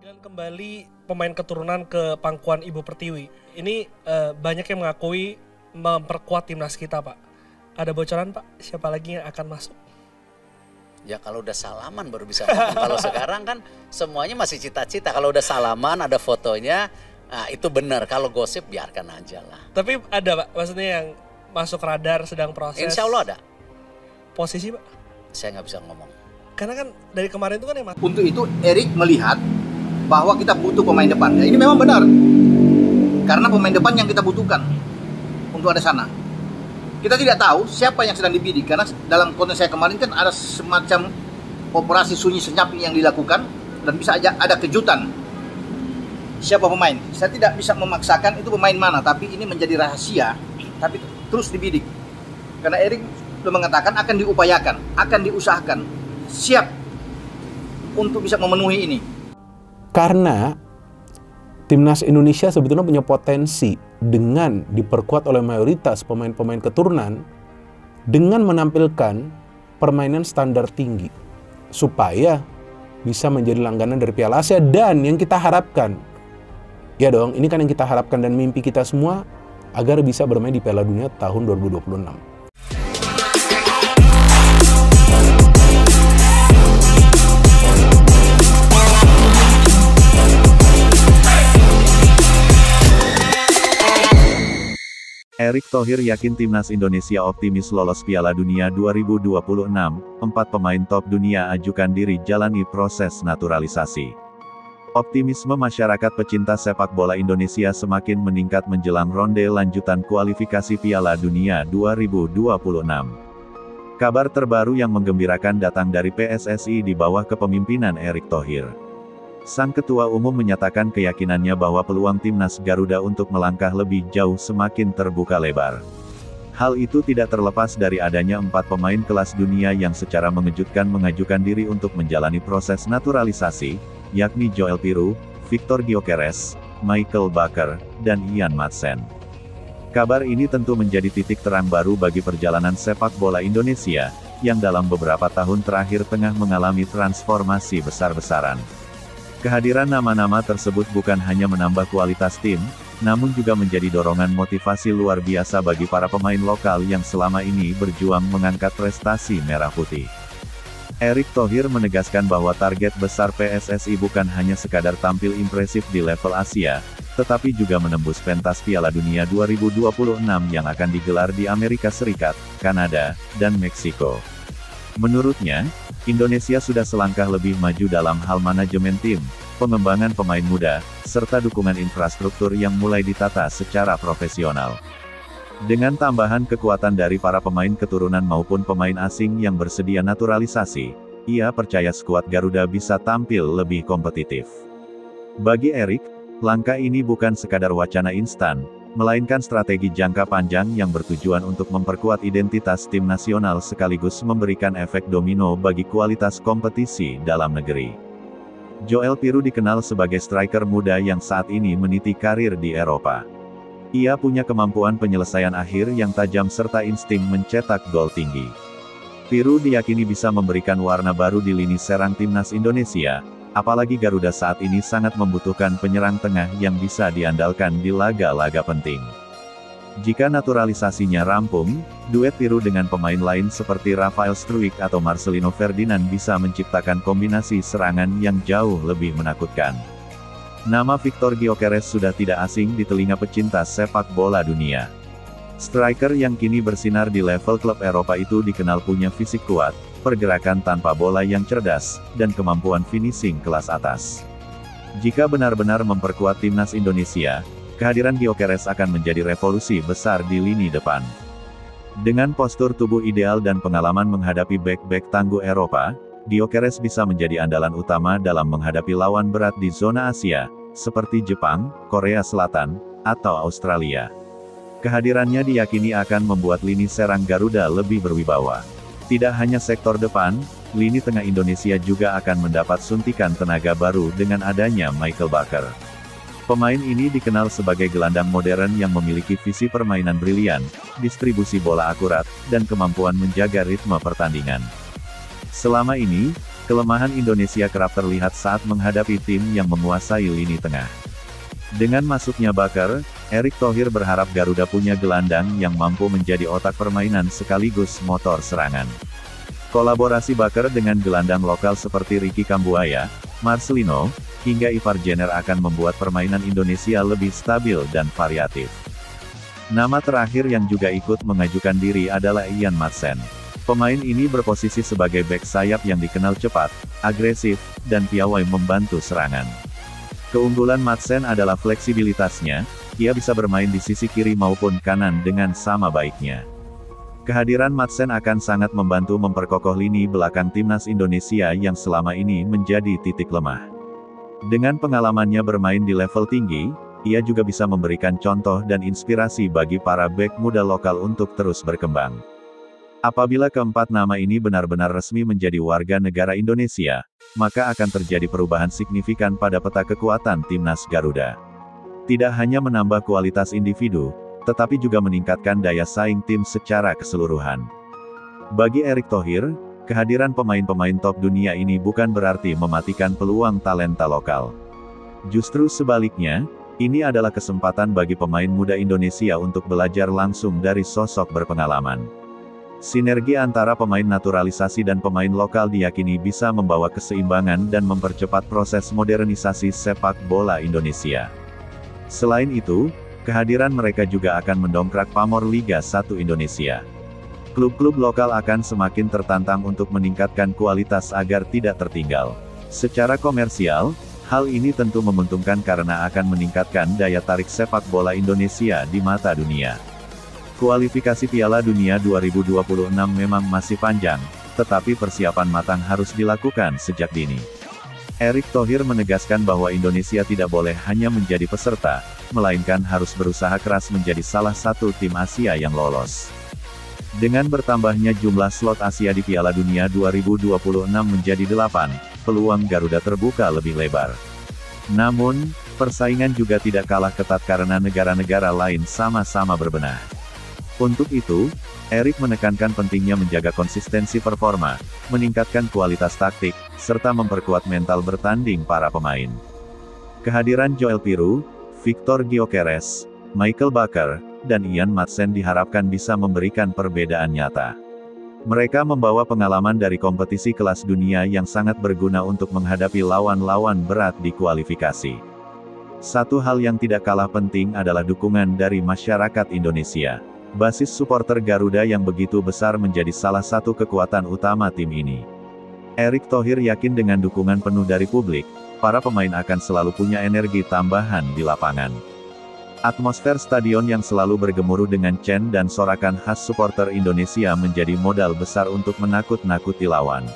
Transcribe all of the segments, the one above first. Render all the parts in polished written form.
Dengan kembali pemain keturunan ke pangkuan Ibu Pertiwi, ini banyak yang mengakui memperkuat timnas kita, Pak. Ada bocoran, Pak? Siapa lagi yang akan masuk? Ya kalau udah salaman baru bisa ngomong. Kalau sekarang kan semuanya masih cita-cita. Kalau udah salaman, ada fotonya, nah itu benar. Kalau gosip biarkan aja lah. Tapi ada, Pak, maksudnya yang masuk radar sedang proses. Insya Allah ada. Posisi, Pak? Saya nggak bisa ngomong. Karena kan dari kemarin itu kan ya, Mas. Untuk itu Erik melihat bahwa kita butuh pemain depan. Ya, ini memang benar. Karena pemain depan yang kita butuhkan untuk ada sana. Kita tidak tahu siapa yang sedang dibidik, karena dalam konteks saya kemarin kan ada semacam operasi sunyi senyap yang dilakukan dan bisa aja ada kejutan. Siapa pemain? Saya tidak bisa memaksakan itu pemain mana, tapi ini menjadi rahasia, tapi terus dibidik. Karena Erik sudah mengatakan akan diupayakan, akan diusahakan, siap untuk bisa memenuhi ini. Karena timnas Indonesia sebetulnya punya potensi dengan diperkuat oleh mayoritas pemain-pemain keturunan dengan menampilkan permainan standar tinggi supaya bisa menjadi langganan dari Piala Asia. Dan yang kita harapkan, ya dong, ini kan yang kita harapkan dan mimpi kita semua agar bisa bermain di Piala Dunia tahun 2026. Erick Thohir yakin timnas Indonesia optimis lolos Piala Dunia 2026, 4 pemain top dunia ajukan diri jalani proses naturalisasi. Optimisme masyarakat pecinta sepak bola Indonesia semakin meningkat menjelang ronde lanjutan kualifikasi Piala Dunia 2026. Kabar terbaru yang menggembirakan datang dari PSSI di bawah kepemimpinan Erick Thohir. Sang Ketua Umum menyatakan keyakinannya bahwa peluang timnas Garuda untuk melangkah lebih jauh semakin terbuka lebar. Hal itu tidak terlepas dari adanya 4 pemain kelas dunia yang secara mengejutkan mengajukan diri untuk menjalani proses naturalisasi, yakni Joel Piroe, Victor Gyökeres, Michael Bakker, dan Ian Madsen. Kabar ini tentu menjadi titik terang baru bagi perjalanan sepak bola Indonesia, yang dalam beberapa tahun terakhir tengah mengalami transformasi besar-besaran. Kehadiran nama-nama tersebut bukan hanya menambah kualitas tim, namun juga menjadi dorongan motivasi luar biasa bagi para pemain lokal yang selama ini berjuang mengangkat prestasi merah putih. Erick Thohir menegaskan bahwa target besar PSSI bukan hanya sekadar tampil impresif di level Asia, tetapi juga menembus pentas Piala Dunia 2026 yang akan digelar di Amerika Serikat, Kanada, dan Meksiko. Menurutnya, Indonesia sudah selangkah lebih maju dalam hal manajemen tim, pengembangan pemain muda, serta dukungan infrastruktur yang mulai ditata secara profesional. Dengan tambahan kekuatan dari para pemain keturunan maupun pemain asing yang bersedia naturalisasi, ia percaya skuad Garuda bisa tampil lebih kompetitif. Bagi Erick, langkah ini bukan sekadar wacana instan, melainkan strategi jangka panjang yang bertujuan untuk memperkuat identitas tim nasional sekaligus memberikan efek domino bagi kualitas kompetisi dalam negeri. Joel Piroe dikenal sebagai striker muda yang saat ini meniti karir di Eropa. Ia punya kemampuan penyelesaian akhir yang tajam serta insting mencetak gol tinggi. Piroe diyakini bisa memberikan warna baru di lini serang timnas Indonesia, apalagi Garuda saat ini sangat membutuhkan penyerang tengah yang bisa diandalkan di laga-laga penting. Jika naturalisasinya rampung, duet Piroe dengan pemain lain seperti Rafael Struijk atau Marcelino Ferdinand bisa menciptakan kombinasi serangan yang jauh lebih menakutkan. Nama Victor Gyökeres sudah tidak asing di telinga pecinta sepak bola dunia. Striker yang kini bersinar di level klub Eropa itu dikenal punya fisik kuat, pergerakan tanpa bola yang cerdas, dan kemampuan finishing kelas atas. Jika benar-benar memperkuat timnas Indonesia, kehadiran Gyökeres akan menjadi revolusi besar di lini depan. Dengan postur tubuh ideal dan pengalaman menghadapi bek-bek tangguh Eropa, Gyökeres bisa menjadi andalan utama dalam menghadapi lawan berat di zona Asia, seperti Jepang, Korea Selatan, atau Australia. Kehadirannya diyakini akan membuat lini serang Garuda lebih berwibawa. Tidak hanya sektor depan, lini tengah Indonesia juga akan mendapat suntikan tenaga baru dengan adanya Michael Bakker. Pemain ini dikenal sebagai gelandang modern yang memiliki visi permainan brilian, distribusi bola akurat, dan kemampuan menjaga ritme pertandingan. Selama ini, Kelemahan Indonesia kerap terlihat saat menghadapi tim yang menguasai lini tengah. Dengan masuknya Baker, Erick Thohir berharap Garuda punya gelandang yang mampu menjadi otak permainan sekaligus motor serangan. Kolaborasi Baker dengan gelandang lokal seperti Ricky Kambuaya, Marcelino, hingga Ivar Jenner akan membuat permainan Indonesia lebih stabil dan variatif. Nama terakhir yang juga ikut mengajukan diri adalah Ian Madsen. Pemain ini berposisi sebagai bek sayap yang dikenal cepat, agresif, dan piawai membantu serangan. Keunggulan Madsen adalah fleksibilitasnya, ia bisa bermain di sisi kiri maupun kanan dengan sama baiknya. Kehadiran Madsen akan sangat membantu memperkokoh lini belakang timnas Indonesia yang selama ini menjadi titik lemah. Dengan pengalamannya bermain di level tinggi, ia juga bisa memberikan contoh dan inspirasi bagi para bek muda lokal untuk terus berkembang. Apabila keempat nama ini benar-benar resmi menjadi warga negara Indonesia, maka akan terjadi perubahan signifikan pada peta kekuatan timnas Garuda. Tidak hanya menambah kualitas individu, tetapi juga meningkatkan daya saing tim secara keseluruhan. Bagi Erick Thohir, kehadiran pemain-pemain top dunia ini bukan berarti mematikan peluang talenta lokal. Justru sebaliknya, ini adalah kesempatan bagi pemain muda Indonesia untuk belajar langsung dari sosok berpengalaman. Sinergi antara pemain naturalisasi dan pemain lokal diyakini bisa membawa keseimbangan dan mempercepat proses modernisasi sepak bola Indonesia. Selain itu, kehadiran mereka juga akan mendongkrak pamor Liga 1 Indonesia. Klub-klub lokal akan semakin tertantang untuk meningkatkan kualitas agar tidak tertinggal. Secara komersial, hal ini tentu menguntungkan karena akan meningkatkan daya tarik sepak bola Indonesia di mata dunia. Kualifikasi Piala Dunia 2026 memang masih panjang, tetapi persiapan matang harus dilakukan sejak dini. Erick Thohir menegaskan bahwa Indonesia tidak boleh hanya menjadi peserta, melainkan harus berusaha keras menjadi salah satu tim Asia yang lolos. Dengan bertambahnya jumlah slot Asia di Piala Dunia 2026 menjadi 8, peluang Garuda terbuka lebih lebar. Namun, persaingan juga tidak kalah ketat karena negara-negara lain sama-sama berbenah. Untuk itu, Erick menekankan pentingnya menjaga konsistensi performa, meningkatkan kualitas taktik, serta memperkuat mental bertanding para pemain. Kehadiran Joel Piru, Victor Gyökeres, Michael Baker, dan Ian Madsen diharapkan bisa memberikan perbedaan nyata. Mereka membawa pengalaman dari kompetisi kelas dunia yang sangat berguna untuk menghadapi lawan-lawan berat di kualifikasi. Satu hal yang tidak kalah penting adalah dukungan dari masyarakat Indonesia. Basis supporter Garuda yang begitu besar menjadi salah satu kekuatan utama tim ini. Erick Thohir yakin dengan dukungan penuh dari publik, para pemain akan selalu punya energi tambahan di lapangan. Atmosfer stadion yang selalu bergemuruh dengan chant dan sorakan khas supporter Indonesia menjadi modal besar untuk menakut-nakuti lawan.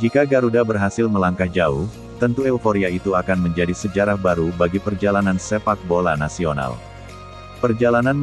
Jika Garuda berhasil melangkah jauh, tentu euforia itu akan menjadi sejarah baru bagi perjalanan sepak bola nasional. Perjalanan